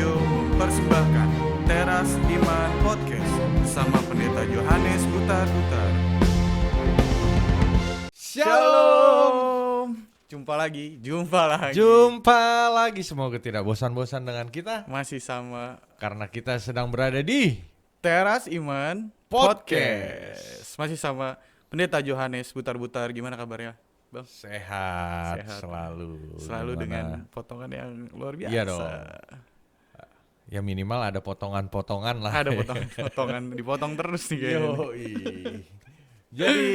Radio mempersembahkan Teras Iman Podcast bersama Pendeta Yohanes Butar-Butar. Shalom. Jumpa lagi. Semoga tidak bosan-bosan dengan kita. Masih sama Karena kita sedang berada di Teras Iman Podcast. Masih sama Pendeta Yohanes Butar-Butar. Gimana kabarnya, Bang? Sehat. Selalu Selalu Gimana? dengan potongan yang luar biasa. Iya dong. Ya minimal ada potongan-potongan lah. Ada potongan dipotong terus nih kayaknya. Yoi. Jadi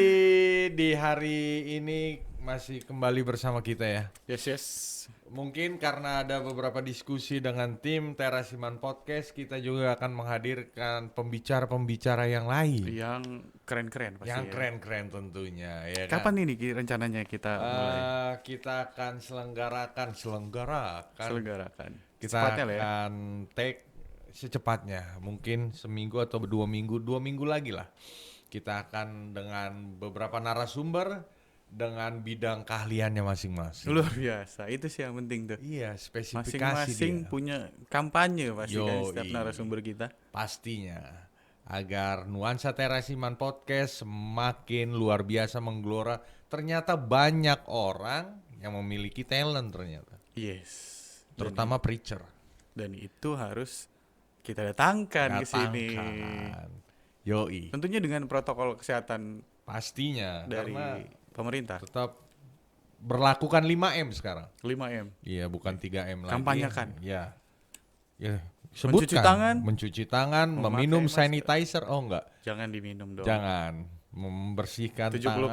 di hari ini masih kembali bersama kita ya. Yes. Mungkin karena ada beberapa diskusi dengan tim Teras Iman Podcast, kita juga akan menghadirkan pembicara-pembicara yang lain. Yang keren-keren pasti. Yang ya. keren-keren tentunya. Ya kan? Kapan ini rencananya kita mulai Kita akan selenggarakan. selenggarakan? Kita Cepatnya lah ya. akan take secepatnya, mungkin seminggu atau 2 minggu lagi lah. Kita akan dengan beberapa narasumber dengan bidang keahliannya masing-masing. Luar biasa. Itu sih yang penting tuh. Iya, spesifikasi Masing-masing dia. punya kampanye pasti kan Yoi. setiap narasumber kita. Pastinya. Agar nuansa Teras Iman Podcast semakin luar biasa menggelora. Ternyata banyak orang yang memiliki talent ternyata. Yes. Terutama preacher. Dan itu harus kita datangkan ke sini. Yoi. Tentunya dengan protokol kesehatan Pastinya. dari Karena pemerintah. tetap berlakukan 5M sekarang. 5M. Iya, bukan 3M lagi. Kampanyekan. Ya. Ya, sebutkan. Mencuci tangan, meminum masker. sanitizer. Oh enggak. Jangan diminum dong. Jangan membersihkan 70%. tangan.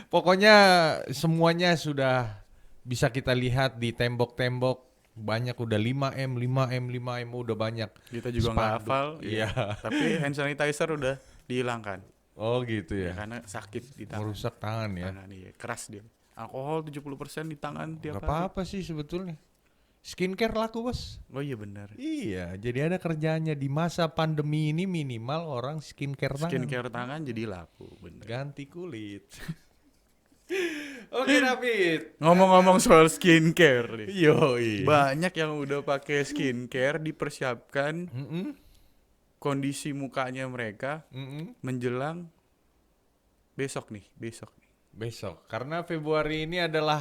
Pokoknya semuanya sudah bisa kita lihat di tembok-tembok. Banyak udah 5M udah banyak. Kita juga nggak Spanduk. hafal. Iya. Tapi hand sanitizer udah dihilangkan. Oh gitu Ya, ya. karena sakit di tangan. Merusak tangan ya. Tangan, iya. Keras dia. Alkohol 70% di tangan tiap Gak hari. apa-apa sih sebetulnya. Skincare laku bos. Oh iya benar. Iya, jadi ada kerjaannya di masa pandemi ini minimal orang skincare tangan. Skincare tangan jadi laku, bener. Ganti kulit. Oke David. Ngomong-ngomong soal skincare nih. Yoi. Banyak yang udah pakai skincare dipersiapkan Mm-mm. kondisi mukanya mereka Mm-mm. menjelang besok nih. Besok, karena Februari ini adalah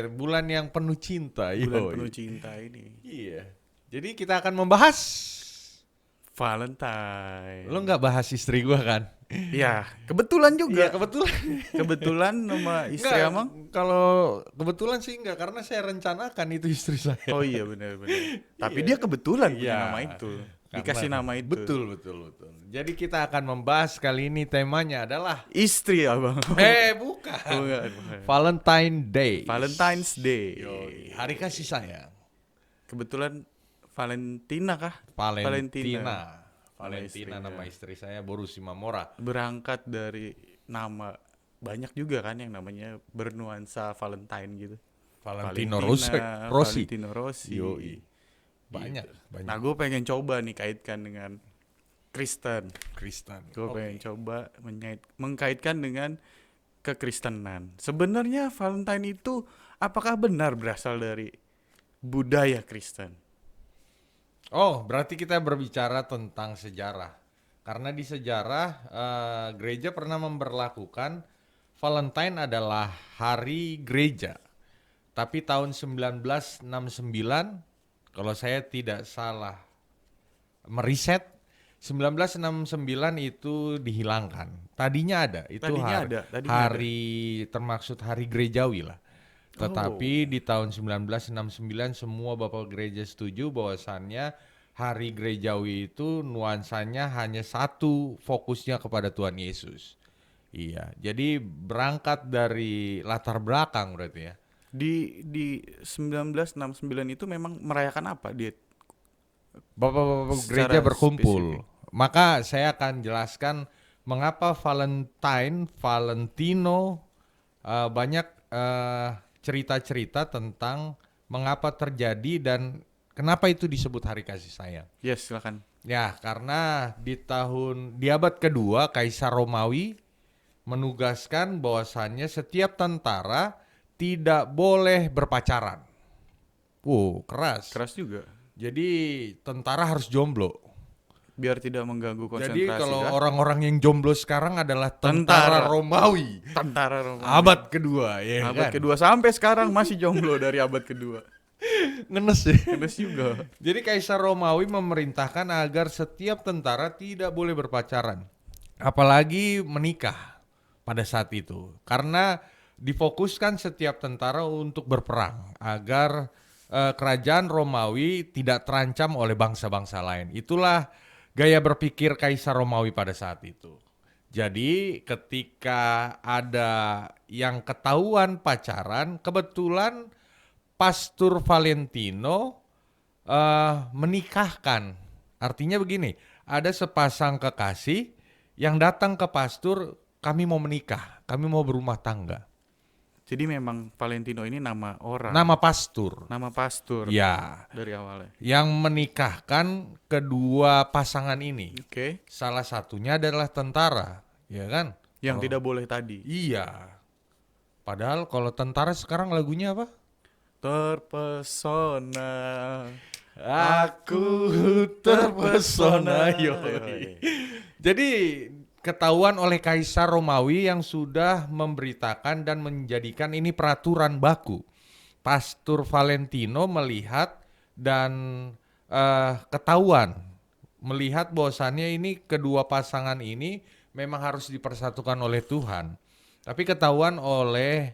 bulan yang penuh cinta. Bulan Yoi. penuh cinta ini. Iya. Jadi kita akan membahas. Valentine. Lo nggak bahas istri gua kan? Ya, kebetulan juga. Iya kebetulan. Kebetulan nama istri Nggak, Amang. Kalau kebetulan sih enggak, karena saya rencanakan itu istri saya. Oh iya benar. Tapi Iya. dia kebetulan punya Iya. nama itu. Karena- Dikasih nama itu. Betul. Jadi kita akan membahas kali ini temanya adalah Istri Abang. bukan. Bukan. Valentine Day. Valentine's Day. Yoi, hari kasih sayang. Kebetulan Valentina kah? Valentina istrinya. nama istri saya, Borusi Mamora. Berangkat dari nama banyak juga kan yang namanya bernuansa Valentine gitu. Valentino Valentina, Rossi. Valentino Rossi. Yoi. Banyak. Nah, gue pengen coba nih kaitkan dengan Kristen. Kristen. Gue Oke. pengen coba mengkaitkan dengan kekristenan. Sebenarnya Valentine itu apakah benar berasal dari budaya Kristen? Oh, berarti kita berbicara tentang sejarah. Karena di sejarah gereja pernah memberlakukan Valentine adalah hari gereja. Tapi tahun 1969, kalau saya tidak salah meriset, 1969 itu dihilangkan. Tadinya ada, itu Tadinya hari termaksud hari gerejawi lah. Tetapi di tahun 1969 semua bapak gereja setuju bahwasannya hari gerejawi itu nuansanya hanya satu, fokusnya kepada Tuhan Yesus. Iya, jadi berangkat dari latar belakang berarti ya. Di 1969 itu memang merayakan apa dia? Bapak-bapak Secara gereja berkumpul. spesifik. Maka saya akan jelaskan mengapa Valentino banyak cerita-cerita tentang mengapa terjadi dan kenapa itu disebut hari kasih sayang. Yes, silakan. Ya, karena di abad kedua Kaisar Romawi menugaskan bahwasannya setiap tentara tidak boleh berpacaran. Keras. Keras juga. Jadi tentara harus jomblo. Biar tidak mengganggu Jadi konsentrasi kalau kah? orang-orang yang jomblo sekarang adalah Tentara. tentara Romawi. Tentara Romawi. Abad kedua, ya Abad kan? kedua sampai sekarang masih jomblo dari abad kedua. Ngenes ya. Kenes juga. Jadi Kaisar Romawi memerintahkan agar setiap tentara tidak boleh berpacaran. Apalagi menikah pada saat itu. Karena difokuskan setiap tentara untuk berperang agar kerajaan Romawi tidak terancam oleh bangsa-bangsa lain. Itulah gaya berpikir Kaisar Romawi pada saat itu. Jadi ketika ada yang ketahuan pacaran, kebetulan Pastur Valentino menikahkan. Artinya begini, ada sepasang kekasih yang datang ke pastur, kami mau menikah, kami mau berumah tangga. Jadi memang Valentino ini nama orang. Nama pastur. Nama pastur. Ya, Dari awalnya. yang menikahkan kedua pasangan ini. Oke. Salah satunya adalah tentara, ya kan? Yang tidak boleh tadi. Iya. Padahal kalau tentara sekarang lagunya apa? Terpesona. Aku terpesona. Yoi. Jadi ketahuan oleh Kaisar Romawi yang sudah memberitakan dan menjadikan ini peraturan baku. Pastur Valentino melihat dan ketahuan melihat bahwasannya ini kedua pasangan ini memang harus dipersatukan oleh Tuhan. Tapi ketahuan oleh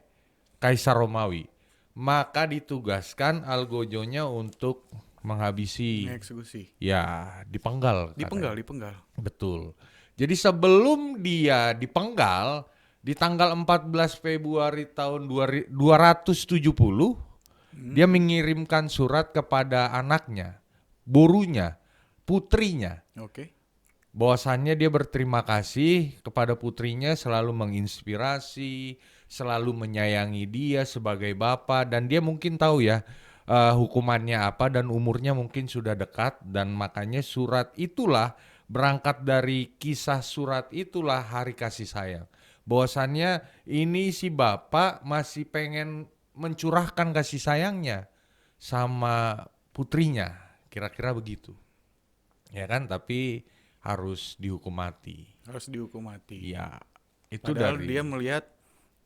Kaisar Romawi. Maka ditugaskan algojonya untuk menghabisi. Eksekusi. Ya, dipenggal. Dipenggal, dipenggal. Betul. Jadi sebelum dia dipenggal di tanggal 14 Februari tahun 270, dia mengirimkan surat kepada anaknya, borunya, putrinya. Oke. Bahwasannya dia berterima kasih kepada putrinya, selalu menginspirasi, selalu menyayangi dia sebagai bapak, dan dia mungkin tahu ya hukumannya apa dan umurnya mungkin sudah dekat, dan makanya surat itulah berangkat dari kisah surat itulah hari kasih sayang. Bahwasannya ini si bapak masih pengen mencurahkan kasih sayangnya sama putrinya, kira-kira begitu. Ya kan, tapi harus dihukum mati. Harus dihukum mati. Iya, itu Padahal dari dia melihat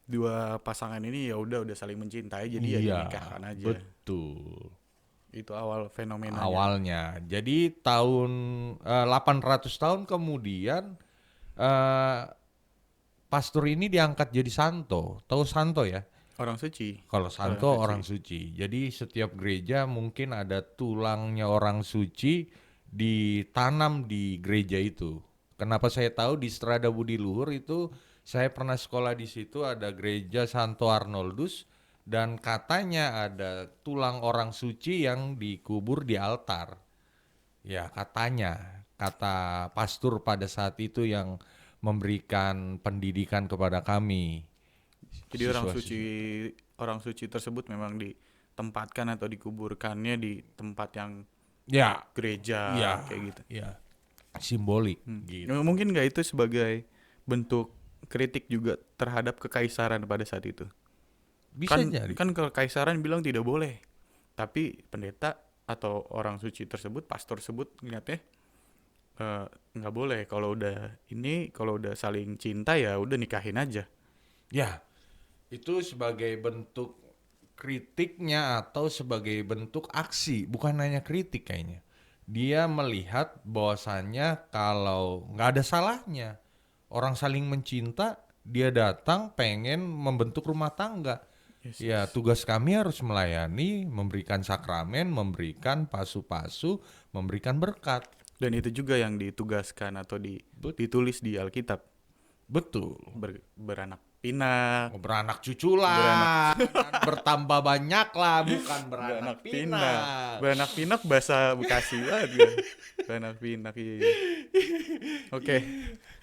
dua pasangan ini ya udah saling mencintai, jadi ya iya, dinikahkan aja. betul. Itu awal fenomenanya. Awalnya. Jadi tahun 800 tahun kemudian eh, pastor ini diangkat jadi santo. Tahu santo ya? Orang suci. Kalau santo orang suci. Jadi setiap gereja mungkin ada tulangnya orang suci ditanam di gereja itu. Kenapa saya tahu di Strada Budi Luhur itu saya pernah sekolah di situ, ada gereja Santo Arnoldus dan katanya ada tulang orang suci yang dikubur di altar. Ya, katanya, kata pastor pada saat itu yang memberikan pendidikan kepada kami. Jadi orang suci tersebut memang ditempatkan atau dikuburkannya di tempat yang Ya, gereja ya, kayak gitu. ya, simbolik gitu. Mungkin nggak itu sebagai bentuk kritik juga terhadap kekaisaran pada saat itu. Bisa Kan jadi. kan kekaisaran bilang tidak boleh. Tapi pendeta atau orang suci tersebut, pastor tersebut ngeliatnya nggak boleh. Kalau udah saling cinta ya udah nikahin aja. Ya, itu sebagai bentuk kritiknya atau sebagai bentuk aksi, bukan hanya kritik kayaknya. Dia melihat bahwasannya kalau nggak ada salahnya orang saling mencinta, dia datang pengen membentuk rumah tangga. Yes, Ya, tugas kami harus melayani, memberikan sakramen, memberikan pasu-pasu, memberikan berkat. Dan itu juga yang ditugaskan atau ditulis di Alkitab. Betul. Beranak pinak. Beranak cucu lah, bertambah banyak lah, bukan beranak pinak. Beranak pinak bahasa Bekasi banget kan. Beranak pinak iya. Oke.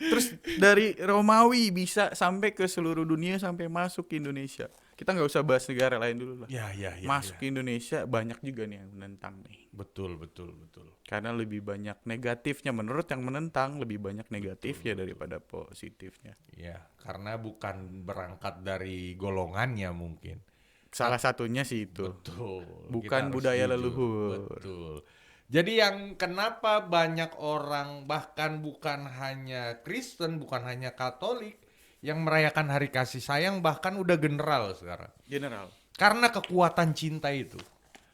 Terus dari Romawi bisa sampai ke seluruh dunia sampai masuk ke Indonesia. Kita nggak usah bahas negara lain dulu lah. Ya, Masuk ke Indonesia banyak juga nih yang menentang nih. Betul. Karena lebih banyak negatifnya, menurut yang menentang lebih banyak negatifnya daripada positifnya. Ya, karena bukan berangkat dari golongannya mungkin. Salah satunya sih itu. Betul. Bukan kita harus budaya jujur. leluhur. Betul. Jadi yang kenapa banyak orang bahkan bukan hanya Kristen, bukan hanya Katolik yang merayakan hari kasih sayang bahkan udah general sekarang. General. Karena kekuatan cinta itu.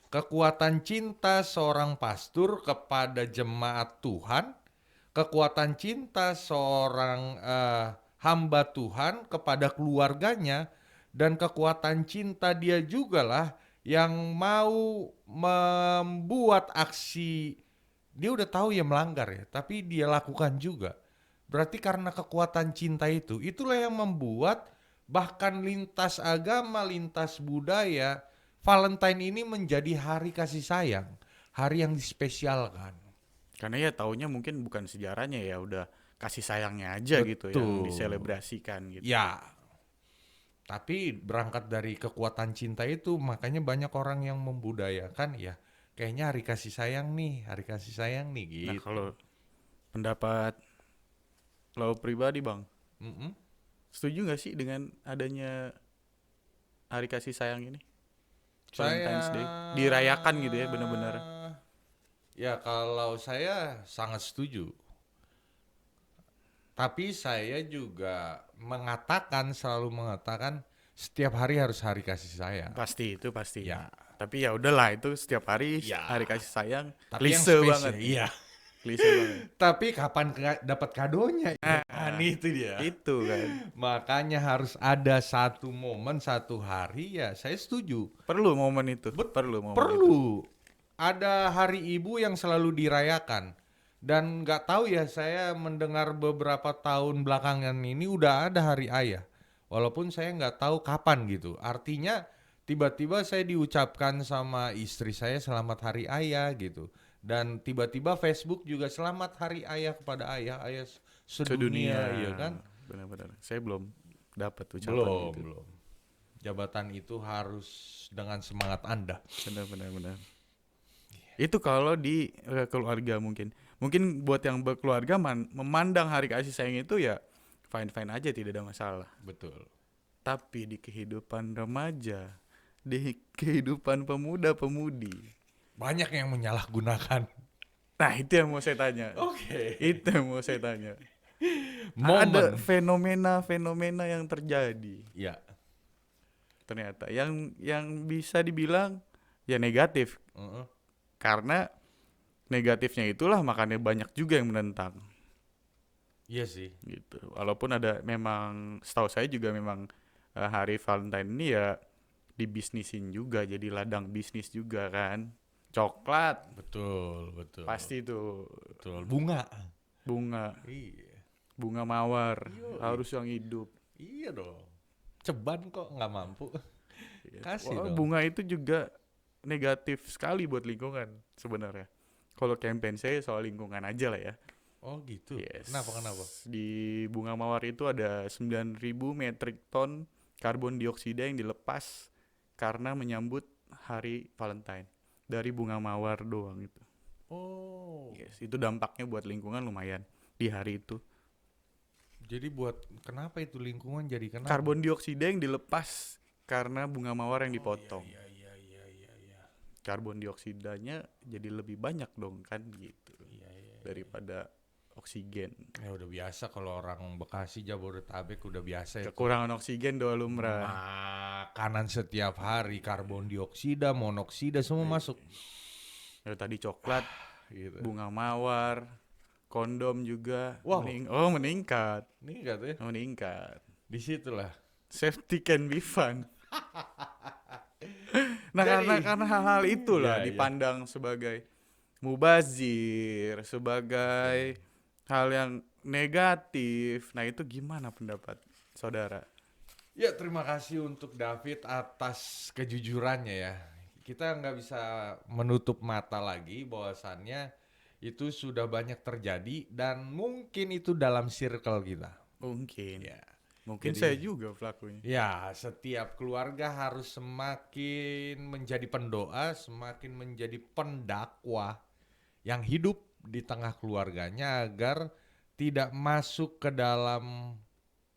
Kekuatan cinta seorang pastor kepada jemaat Tuhan, kekuatan cinta seorang hamba Tuhan kepada keluarganya, dan kekuatan cinta dia juga lah yang mau membuat aksi, dia udah tahu ya melanggar ya, tapi dia lakukan juga. Berarti karena kekuatan cinta itu, itulah yang membuat bahkan lintas agama, lintas budaya, Valentine ini menjadi hari kasih sayang, hari yang dispesialkan. Karena ya taunya mungkin bukan sejarahnya ya, udah kasih sayangnya aja gitu yang Betul. diselebrasikan gitu. Ya, tapi berangkat dari kekuatan cinta itu, makanya banyak orang yang membudayakan ya, kayaknya hari kasih sayang nih, hari kasih sayang nih Nah, gitu. kalau pendapat lo pribadi Bang, Mm-mm. setuju nggak sih dengan adanya hari kasih sayang ini? Saya Valentine's Day dirayakan gitu ya benar-benar. Ya kalau saya sangat setuju. Tapi saya juga selalu mengatakan setiap hari harus hari kasih sayang. Pasti itu pasti. Ya, Tapi ya udahlah itu setiap hari Ya. hari kasih sayang. tapi yang Klise spesial, banget. iya. Klise banget. Tapi kapan dapat kadonya? Itu dia. Itu kan. Makanya harus ada satu momen, satu hari ya. Saya setuju. Perlu momen itu. Perlu momen itu. Perlu. Ada hari ibu yang selalu dirayakan. Dan nggak tahu ya, saya mendengar beberapa tahun belakangan ini udah ada hari ayah. Walaupun saya nggak tahu kapan gitu. Artinya tiba-tiba saya diucapkan sama istri saya selamat hari ayah gitu. Dan tiba-tiba Facebook juga selamat hari ayah kepada ayah sedunia, iya kan? Benar-benar. Saya belum dapat ucapan itu. Belum. Jabatan itu harus dengan semangat Anda. Benar. Itu kalau di keluarga mungkin. Mungkin buat yang berkeluarga memandang hari kasih sayang itu ya fine-fine aja, tidak ada masalah. Betul. Tapi di kehidupan remaja, di kehidupan pemuda-pemudi, Banyak yang menyalahgunakan. nah itu yang mau saya tanya. Oke. Itu yang mau saya tanya. Momen. Ada fenomena-fenomena yang terjadi Ya. ternyata yang bisa dibilang ya negatif. Uh-uh. Karena negatifnya itulah makanya banyak juga yang menentang Iya sih. gitu. Walaupun ada memang setahu saya juga memang hari Valentine ini ya dibisnisin juga, jadi ladang bisnis juga kan. Coklat Betul. pasti tuh, Betul. Bunga. Iya. bunga mawar Yoi. harus yang hidup. Iya dong. Ceban kok nggak mampu. Kasih Wah, dong. bunga itu juga negatif sekali buat lingkungan sebenarnya. Kalau campaign saya soal lingkungan aja lah ya. Oh gitu. Yes. Kenapa? Di bunga mawar itu ada 9.000 metrik ton karbon dioksida yang dilepas karena menyambut hari Valentine dari bunga mawar doang itu. Oh. Yes, itu dampaknya buat lingkungan lumayan di hari itu. Jadi kenapa itu lingkungan jadi kenapa? Karbon dioksida yang dilepas karena bunga mawar yang dipotong. Iya. Karbon dioksidanya jadi lebih banyak dong kan gitu. Iya. Daripada oksigen. Ya udah biasa kalau orang Bekasi, Jabodetabek udah biasa ya. Kekurangan oksigen doa lumrah. Makanan setiap hari karbon dioksida, monoksida semua masuk. Ya, tadi coklat, Gitu. bunga mawar, kondom juga. Wow. Meningkat. Ini katanya Meningkat. disitulah. Safety can be fun. Nah, Jadi- karena hal-hal itulah Ya. dipandang sebagai mubazir, sebagai hal yang negatif. Nah, itu gimana pendapat saudara? Ya terima kasih untuk David atas kejujurannya ya. Kita nggak bisa menutup mata lagi bahwasannya itu sudah banyak terjadi dan mungkin itu dalam circle kita. Mungkin. Ya. Mungkin Jadi- saya juga pelakunya. Ya, setiap keluarga harus semakin menjadi pendoa, semakin menjadi pendakwah yang hidup di tengah keluarganya agar tidak masuk ke dalam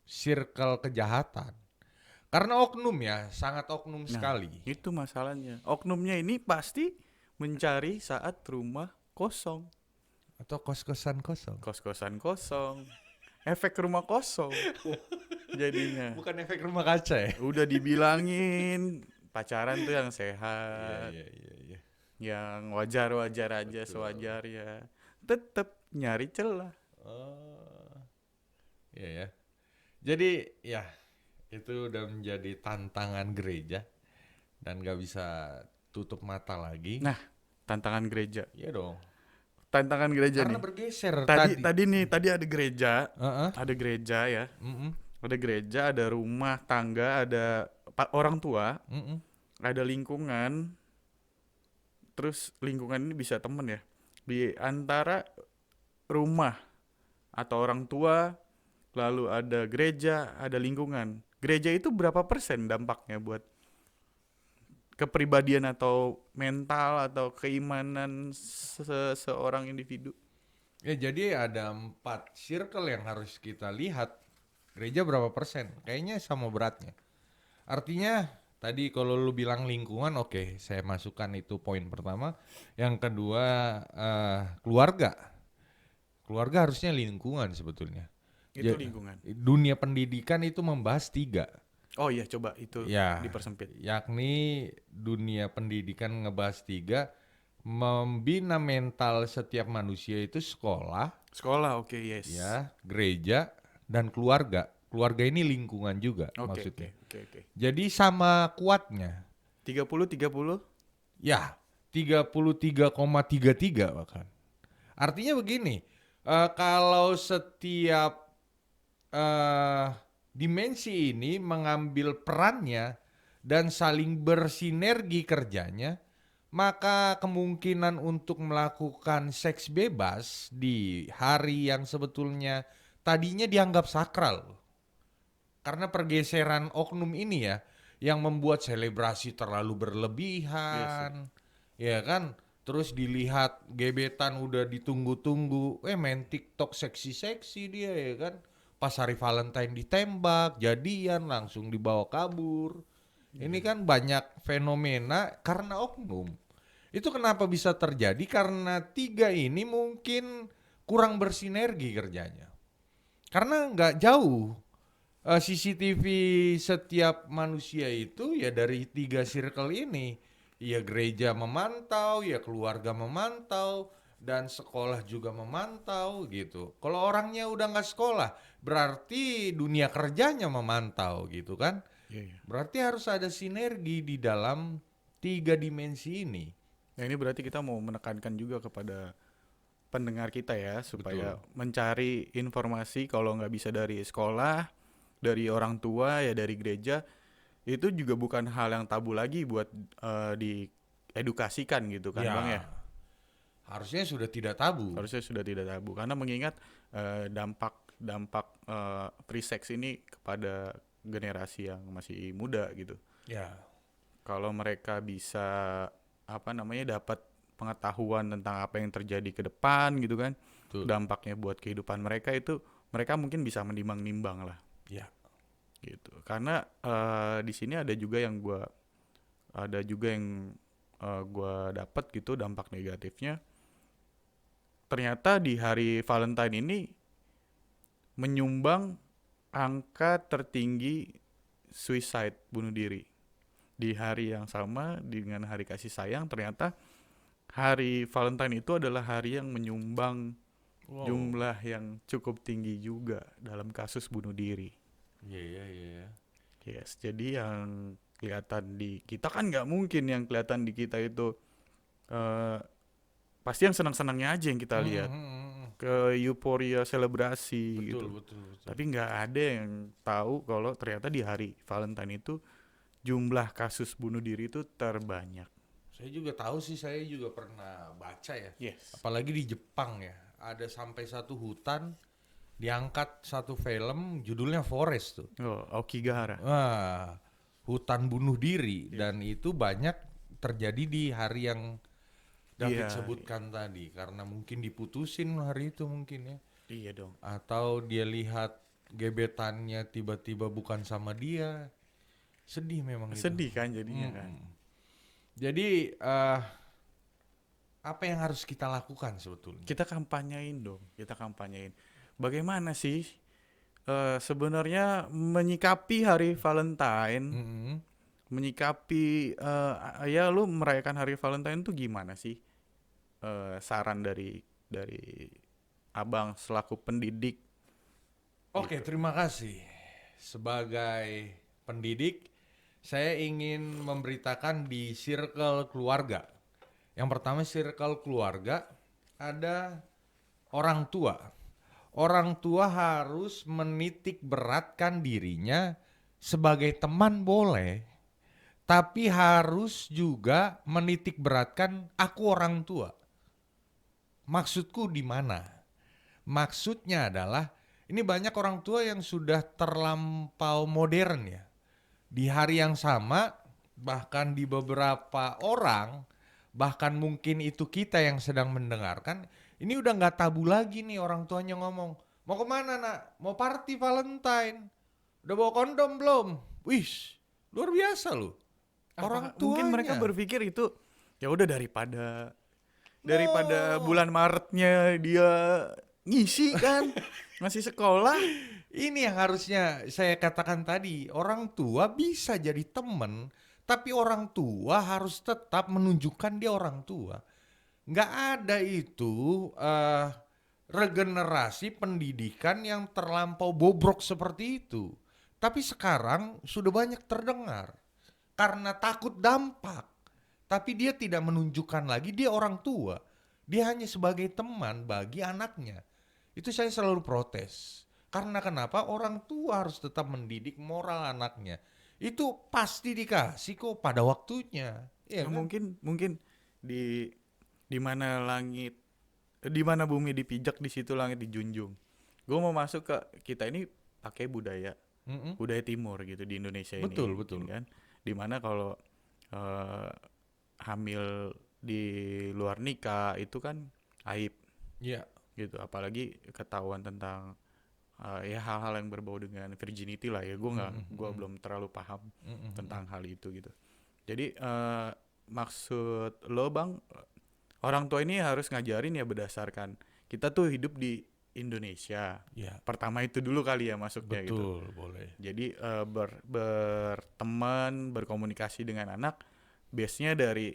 circle kejahatan. Karena oknum ya, sangat oknum Nah, sekali. itu masalahnya. Oknumnya ini pasti mencari saat rumah kosong, Atau kos-kosan kosong. kos-kosan kosong, efek rumah kosong jadinya. Bukan efek rumah kaca ya? Udah dibilangin pacaran tuh yang Iya, sehat, iya, iya, iya. yang wajar-wajar aja, Betul. sewajar ya. Tetep nyari celah. Oh, iya ya. Jadi ya itu udah menjadi tantangan gereja dan gak bisa tutup mata lagi. Nah, tantangan gereja. Iya dong. Tantangan gereja Karena nih. bergeser Tadi tadi. tadi nih, tadi ada gereja, Heeh. ada gereja ya. Mm-mm. Ada gereja, ada rumah tangga, ada orang tua, Mm-mm. ada lingkungan. Terus lingkungan ini bisa temen ya. Di antara rumah atau orang tua, lalu ada gereja, ada lingkungan. Gereja itu berapa persen dampaknya buat kepribadian atau mental atau keimanan seorang individu? Ya jadi ada 4 circle yang harus kita lihat. Gereja berapa persen? Kayaknya sama beratnya. Artinya tadi kalau lu bilang lingkungan, oke, saya masukkan itu poin pertama. Yang kedua keluarga. Keluarga harusnya lingkungan sebetulnya. Itu lingkungan. Dunia pendidikan itu membahas 3. Oh iya, coba itu Ya, dipersempit. yakni dunia pendidikan ngebahas 3. Membina mental setiap manusia itu sekolah, Sekolah, oke, yes. ya, gereja, dan keluarga. Keluarga ini lingkungan juga Oke, oke, maksudnya. oke. Jadi sama kuatnya. 30-30. Ya, 33,33 bahkan. Artinya begini, kalau setiap dimensi ini mengambil perannya dan saling bersinergi kerjanya, maka kemungkinan untuk melakukan seks bebas di hari yang sebetulnya tadinya dianggap sakral. Karena pergeseran oknum ini ya yang membuat selebrasi terlalu berlebihan. Ya kan? Terus dilihat gebetan udah ditunggu-tunggu, main TikTok seksi-seksi dia ya kan. Pas hari Valentine ditembak, jadian langsung dibawa kabur. Ini kan banyak fenomena karena oknum. Itu kenapa bisa terjadi? Karena 3 ini mungkin kurang bersinergi kerjanya. Karena nggak jauh. CCTV setiap manusia itu ya dari 3 circle ini. Ya gereja memantau, ya keluarga memantau, dan sekolah juga memantau gitu. Kalau orangnya udah nggak sekolah, berarti dunia kerjanya memantau gitu kan. Iya, iya. Berarti harus ada sinergi di dalam 3 dimensi ini. Nah, ini berarti kita mau menekankan juga kepada pendengar kita ya, supaya Betul. mencari informasi kalau nggak bisa dari sekolah, dari orang tua, ya dari gereja, itu juga bukan hal yang tabu lagi buat diedukasikan gitu kan, Ya, Bang ya. harusnya sudah tidak tabu. Harusnya sudah tidak tabu karena mengingat dampak free sex ini kepada generasi yang masih muda gitu. Ya, Kalau mereka bisa dapat pengetahuan tentang apa yang terjadi ke depan gitu kan, betul. dampaknya buat kehidupan mereka itu mereka mungkin bisa menimbang-nimbang lah Ya. gitu. Karena di sini ada juga yang gua dapat gitu dampak negatifnya. Ternyata di hari Valentine ini menyumbang angka tertinggi suicide, bunuh diri. Di hari yang sama dengan hari kasih sayang, ternyata hari Valentine itu adalah hari yang menyumbang Wow. jumlah yang cukup tinggi juga dalam kasus bunuh diri. Iya, iya. Yes, jadi yang kelihatan di kita kan nggak mungkin yang kelihatan di kita itu eh, pasti yang senang-senangnya aja yang kita lihat, ke euforia selebrasi Betul, gitu. betul. Tapi nggak ada yang tahu kalau ternyata di hari Valentine itu jumlah kasus bunuh diri itu terbanyak. Saya juga tahu sih, saya juga pernah baca ya. Yes. Apalagi di Jepang ya, ada sampai satu hutan diangkat satu film judulnya Forest tuh. Oh, Aokigahara. Wah, hutan bunuh diri dan itu banyak terjadi di hari yang David Iya, sebutkan tadi karena mungkin diputusin hari itu mungkin ya. iya dong. Atau dia lihat gebetannya tiba-tiba bukan sama dia. Sedih memang itu. Sedih kan jadinya kan. Jadi apa yang harus kita lakukan sebetulnya? Kita kampanyein dong, kita kampanyein. Bagaimana sih sebenarnya menyikapi hari Valentine, Mm-mm. menyikapi ya lu merayakan hari Valentine tuh gimana sih? Saran dari Abang selaku pendidik. Oke, terima kasih. Sebagai pendidik, saya ingin memberitakan di circle keluarga. Yang pertama circle keluarga ada orang tua. Orang tua harus menitik beratkan dirinya sebagai teman boleh, tapi harus juga menitik beratkan aku orang tua. Maksudku di mana? Maksudnya adalah ini banyak orang tua yang sudah terlampau modern ya. Di hari yang sama, bahkan di beberapa orang, bahkan mungkin itu kita yang sedang mendengarkan, ini udah nggak tabu lagi nih orang tuanya ngomong, mau kemana nak? Mau party Valentine? Udah bawa kondom belum? Wih, luar biasa loh. Orang tuanya. Mungkin mereka berpikir itu ya udah daripada No. bulan Maretnya dia ngisi kan masih sekolah. Ini yang harusnya saya katakan tadi, orang tua bisa jadi teman, tapi orang tua harus tetap menunjukkan dia orang tua. Nggak ada itu regenerasi pendidikan yang terlampau bobrok seperti itu. Tapi sekarang sudah banyak terdengar karena takut dampak. Tapi dia tidak menunjukkan lagi dia orang tua. Dia hanya sebagai teman bagi anaknya. Itu saya selalu protes. Karena kenapa orang tua harus tetap mendidik moral anaknya. Itu pasti dikasih kok pada waktunya. Iya kan? Mungkin di mana langit, di mana bumi dipijak di situ langit dijunjung. Gue mau masuk ke kita ini pakai budaya Mm-mm. budaya timur gitu di Indonesia ini. Betul, betul. Kan? Dimana kalau hamil di luar nikah itu kan aib Iya. gitu, apalagi ketahuan tentang ya hal-hal yang berbau dengan virginity lah ya. Gue belum terlalu paham tentang hal itu gitu. Jadi maksud lo Bang, orang tua ini harus ngajarin ya berdasarkan kita tuh hidup di Indonesia. Ya, Pertama itu dulu kali ya masuknya gitu. betul, boleh. Jadi berteman, berkomunikasi dengan anak, base-nya dari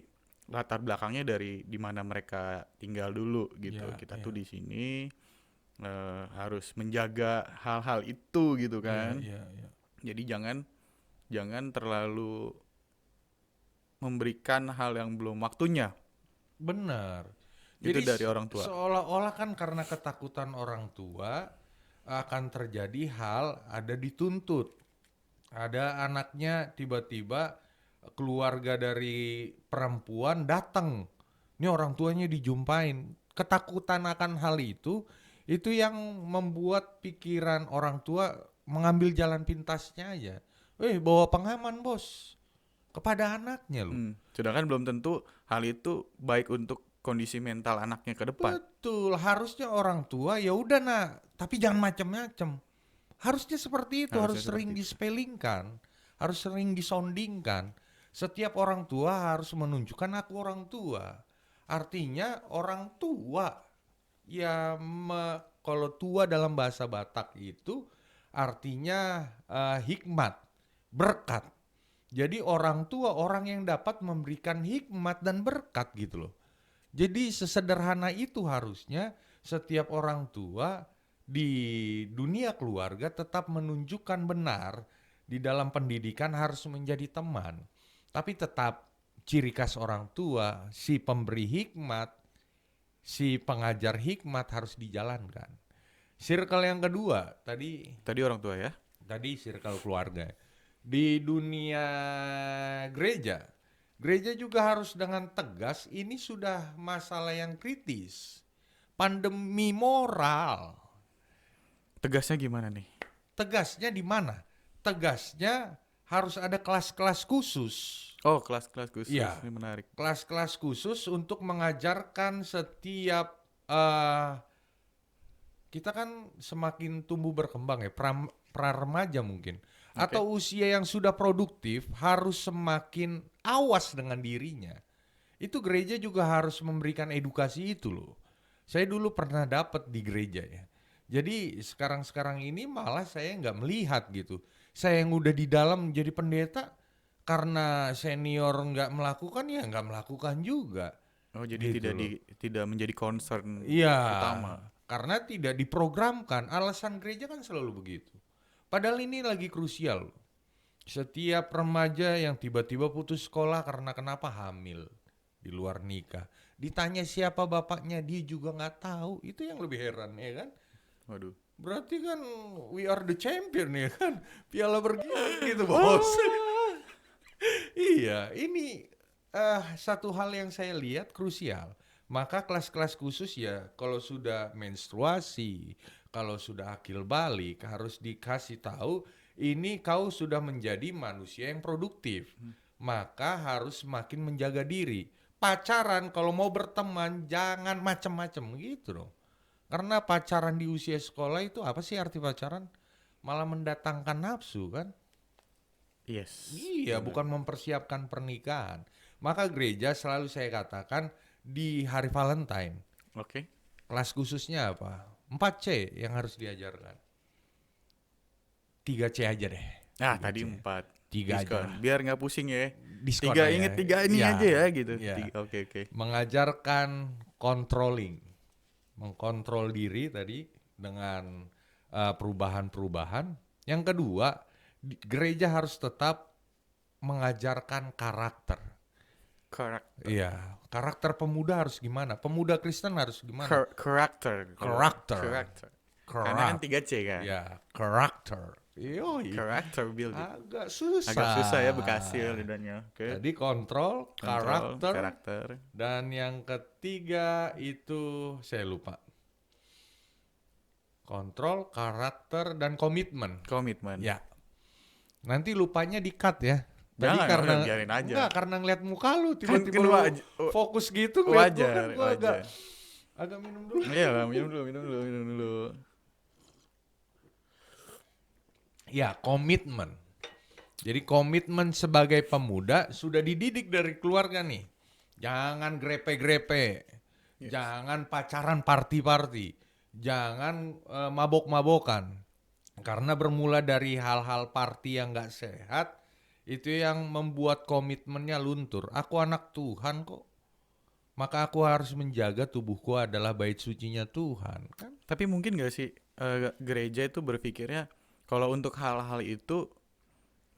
latar belakangnya dari di mana mereka tinggal dulu gitu. Ya, Kita ya. tuh di sini harus menjaga hal-hal itu gitu kan. Iya, iya. Jadi jangan terlalu memberikan hal yang belum waktunya. Benar. Itu Jadi dari orang tua. seolah-olah kan karena ketakutan orang tua akan terjadi hal ada dituntut. Ada anaknya tiba-tiba keluarga dari perempuan datang. Ini orang tuanya dijumpain. Ketakutan akan hal itu yang membuat pikiran orang tua mengambil jalan pintasnya aja. Bawa pengaman bos kepada anaknya loh. Sedangkan belum tentu hal itu baik untuk kondisi mental anaknya ke depan. Betul, harusnya orang tua ya udah nak, tapi jangan macam-macam. Harusnya seperti itu, harus Harusnya sering seperti itu. dispelingkan, harus sering disondingkan. Setiap orang tua harus menunjukkan aku orang tua. Artinya orang tua ya kalau tua dalam bahasa Batak itu artinya hikmat, berkat. Jadi orang tua orang yang dapat memberikan hikmat dan berkat gitu loh. Jadi sesederhana itu harusnya setiap orang tua di dunia keluarga tetap menunjukkan benar di dalam pendidikan harus menjadi teman. Tapi tetap ciri khas orang tua, si pemberi hikmat, si pengajar hikmat harus dijalankan. Circle yang kedua, tadi Orang tua ya. circle keluarga. Di dunia gereja juga harus dengan tegas, ini sudah masalah yang kritis. Pandemi moral. Tegasnya gimana nih? Tegasnya di mana? Tegasnya harus ada kelas-kelas khusus. Oh, kelas-kelas khusus. Iya. Ini menarik. Kelas-kelas khusus untuk mengajarkan setiap kita kan semakin tumbuh berkembang ya, pra remaja mungkin. atau usia yang sudah produktif harus semakin awas dengan dirinya. Itu gereja juga harus memberikan edukasi itu loh. Saya dulu pernah dapat di gereja ya. Jadi sekarang ini malah saya nggak melihat gitu. Saya yang udah di dalam jadi pendeta, karena senior nggak melakukan ya nggak melakukan juga. Oh, jadi Gitu loh. tidak menjadi concern Iya, utama. karena tidak diprogramkan. Alasan gereja kan selalu begitu. Padahal ini lagi krusial. Setiap remaja yang tiba-tiba putus sekolah karena kenapa hamil di luar nikah, ditanya siapa bapaknya dia juga nggak tahu. Itu yang lebih heran ya kan. Waduh. Berarti kan we are the champion ya kan, piala bergilir gitu bos. Iya, ini satu hal yang saya lihat krusial. Maka kelas-kelas khusus ya kalau sudah menstruasi, kalau sudah akil balik harus dikasih tahu ini kau sudah menjadi manusia yang produktif. Maka harus semakin menjaga diri. Pacaran kalau mau berteman jangan macem-macem gitu dong. Karena pacaran di usia sekolah itu apa sih arti pacaran? Malah mendatangkan nafsu kan? Yes. Iya, bukan mempersiapkan pernikahan. Maka gereja selalu saya katakan di hari Valentine, Oke. kelas khususnya apa? 4C yang harus diajarkan. 3C aja deh. Nah, 3C. tadi 4. 3 aja Diskon. lah. Biar nggak pusing ya. Diskon 3 aja. inget 3 ini Ya, aja ya gitu. ya. Oke. Mengajarkan controlling. Mengkontrol diri tadi dengan perubahan-perubahan. Yang kedua, gereja harus tetap mengajarkan karakter. Karakter. Iya, karakter pemuda harus gimana? Pemuda Kristen harus gimana? Karakter. Karakter. Karena kan 3C kan. Ya, karakter. Yoi. Karakter building. Agak susah. Agak susah ya Bekasi lidahnya. Oke. Tadi kontrol, Kontrol, karakter, dan yang ketiga itu saya lupa. Kontrol, karakter, dan komitmen. Komitmen. Ya. Nanti lupanya di-cut ya. Tadi Jangan, karena biarin aja. enggak, karena ngeliat muka lu tiba-tiba Kan lu wajar. fokus gitu ngeliat gua kan Wajar, gua wajar. agak minum dulu. Iya lah, minum dulu. Ya, komitmen. Jadi komitmen sebagai pemuda sudah dididik dari keluarga nih. Jangan grepe-grepe. Yes. Jangan pacaran party-party. Jangan mabok-mabokan. Karena bermula dari hal-hal party yang gak sehat, itu yang membuat komitmennya luntur. Aku anak Tuhan kok. Maka aku harus menjaga tubuhku adalah bait sucinya Tuhan. Kan? Tapi mungkin gak sih gereja itu berpikirnya kalau untuk hal-hal itu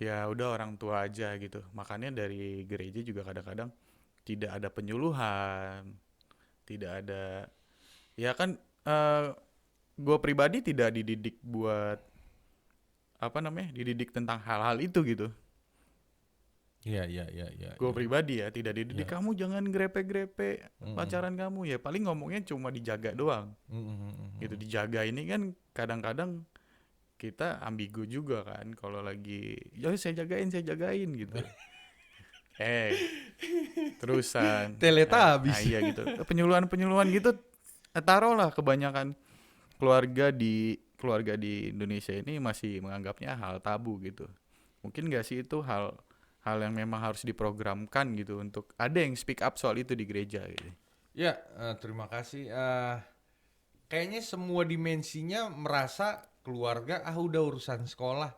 ya udah orang tua aja gitu. Makanya dari gereja juga kadang-kadang tidak ada penyuluhan, tidak ada, ya kan gue pribadi tidak dididik buat dididik tentang hal-hal itu gitu. Iya. Gue pribadi ya tidak dididik, Ya. kamu jangan grepe-grepe pacaran kamu, ya paling ngomongnya cuma dijaga doang. Gitu, dijaga ini kan kadang-kadang kita ambigu juga kan, kalau lagi ya saya jagain gitu. Terusan Teletabis. nah iya gitu, penyuluhan gitu taruhlah kebanyakan keluarga di Indonesia ini masih menganggapnya hal tabu gitu. Mungkin gak sih itu hal yang memang harus diprogramkan gitu untuk ada yang speak up soal itu di gereja gitu. Ya, terima kasih. Kayaknya semua dimensinya merasa keluarga udah urusan sekolah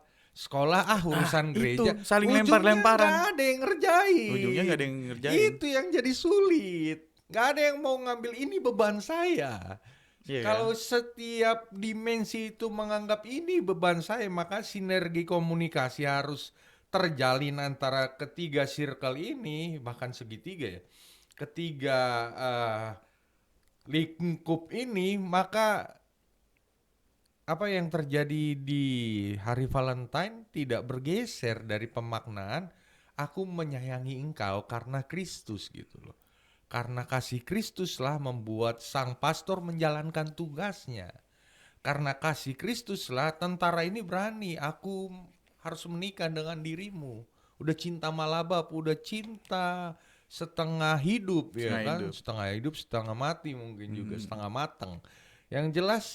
urusan gereja. Itu saling Ujungnya lempar-lemparan. nggak ada yang ngerjain. Ujungnya nggak ada yang ngerjain. Itu yang jadi sulit. Nggak ada yang mau ngambil ini beban saya. Iya, Kalau setiap dimensi itu menganggap ini beban saya, maka sinergi komunikasi harus terjalin antara ketiga circle ini, bahkan segitiga ya. Ketiga lingkup ini, maka apa yang terjadi di hari Valentine tidak bergeser dari pemaknaan aku menyayangi engkau karena Kristus gitu loh. Karena kasih Kristuslah membuat sang pastor menjalankan tugasnya. Karena kasih Kristuslah tentara ini berani, aku harus menikah dengan dirimu. Udah cinta malabab, udah cinta setengah hidup ya kan, setengah hidup setengah mati mungkin juga setengah matang. Yang jelas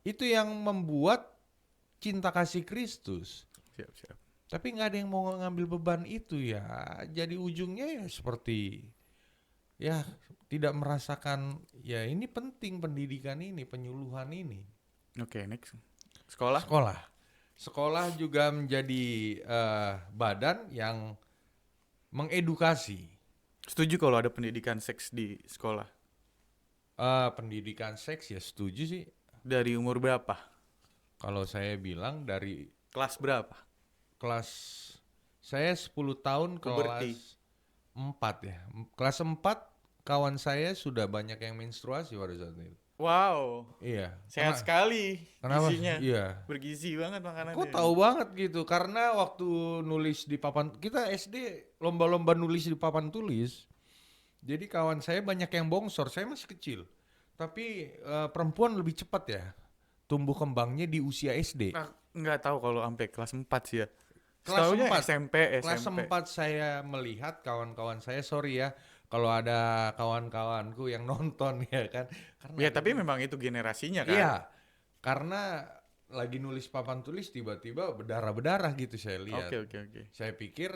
itu yang membuat cinta kasih Kristus. Siap. Tapi nggak ada yang mau ngambil beban itu ya. Jadi ujungnya ya seperti ya tidak merasakan ya ini penting pendidikan ini, penyuluhan ini. Oke, next. Sekolah? Sekolah juga menjadi badan yang mengedukasi. Setuju kalau ada pendidikan seks di sekolah? Pendidikan seks ya setuju sih. Dari umur berapa? Kalau saya bilang dari Kelas berapa? kelas saya 10 tahun Puberti. kelas 4 ya. Kelas 4 kawan saya sudah banyak yang menstruasi pada saat itu. Wow, Iya. sehat sekali Kenapa? isinya. Iya. Bergizi banget makanannya. Kok tahu banget gitu? Karena waktu nulis di papan kita SD lomba-lomba nulis di papan tulis. Jadi kawan saya banyak yang bongsor. Saya masih kecil. Tapi perempuan lebih cepat ya tumbuh kembangnya di usia SD. Nah, nggak tahu kalau sampai kelas 4 sih ya. Kelas Setaunya 4. SMP. Kelas 4 saya melihat kawan-kawan saya, sorry ya kalau ada kawan-kawanku yang nonton ya kan. Karena Ya tapi memang itu generasinya kan. iya. Karena lagi nulis papan tulis tiba-tiba berdarah-berdarah gitu saya lihat. Oke. Saya pikir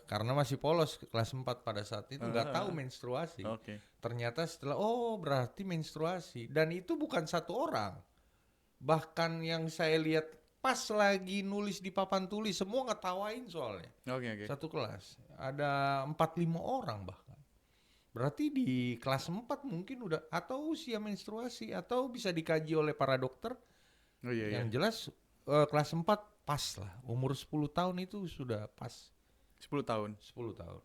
karena masih polos kelas 4 pada saat itu nggak tahu menstruasi. Oke. Ternyata setelah berarti menstruasi dan itu bukan satu orang. Bahkan yang saya lihat pas lagi nulis di papan tulis semua ngetawain soalnya. Oke. Satu kelas ada 4-5 orang bahkan. Berarti di kelas 4 mungkin udah atau usia menstruasi atau bisa dikaji oleh para dokter. Oh iya. Yang jelas kelas 4 pas lah. Umur 10 tahun itu sudah pas. 10 tahun. 10 tahun.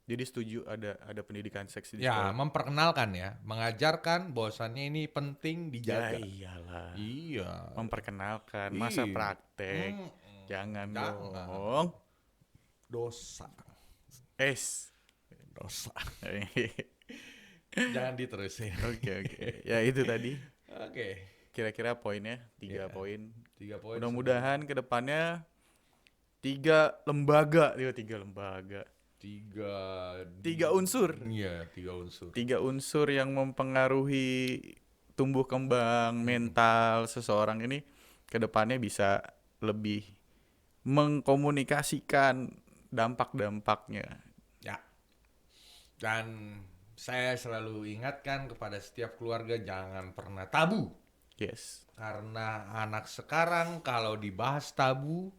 Jadi setuju ada pendidikan seks di Ya, sekolah. memperkenalkan ya, mengajarkan bahwasannya ini penting dijaga. Ya iyalah. Iya. Memperkenalkan, masa Iya. praktek. Jangan Jangan. dong. Dosa. Dosa. Jangan diterusin. Oke. Ya itu tadi. Oke. Kira-kira poinnya 3 Iya. poin. 3 poin. Mudah-mudahan ke depannya 3 lembaga. 3 lembaga. 3 unsur. Iya, 3 unsur. 3 unsur yang mempengaruhi tumbuh kembang mental seseorang ini ke depannya bisa lebih mengkomunikasikan dampak-dampaknya. Ya. Dan saya selalu ingatkan kepada setiap keluarga jangan pernah tabu. Yes. Karena anak sekarang kalau dibahas tabu,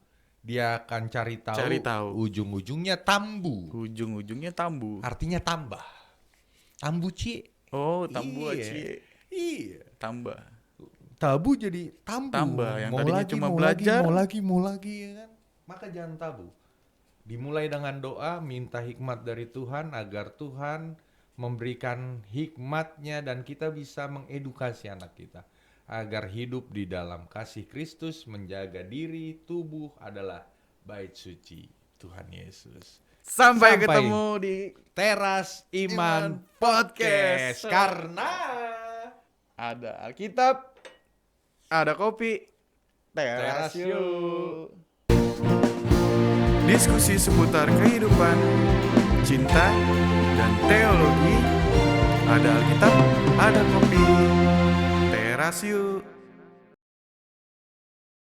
dia akan cari tahu. Ujung-ujungnya tambu. Ujung-ujungnya tambu. Artinya tambah. Tambu cie. Oh, tambu Iya. aci. Iya. Tambah. Tabu jadi tambu. Tambah, yang tadinya cuma belajar. Mau lagi ya kan. Maka jangan tabu. Dimulai dengan doa, minta hikmat dari Tuhan agar Tuhan memberikan hikmatnya dan kita bisa mengedukasi anak kita agar hidup di dalam kasih Kristus, menjaga diri, tubuh adalah bait suci Tuhan Yesus. Sampai ketemu di Teras Iman Iman Podcast. Podcast. Karena ada Alkitab, ada kopi, Teras yuk. Diskusi seputar kehidupan, cinta, dan teologi. Ada Alkitab, ada kopi. Teras yuk.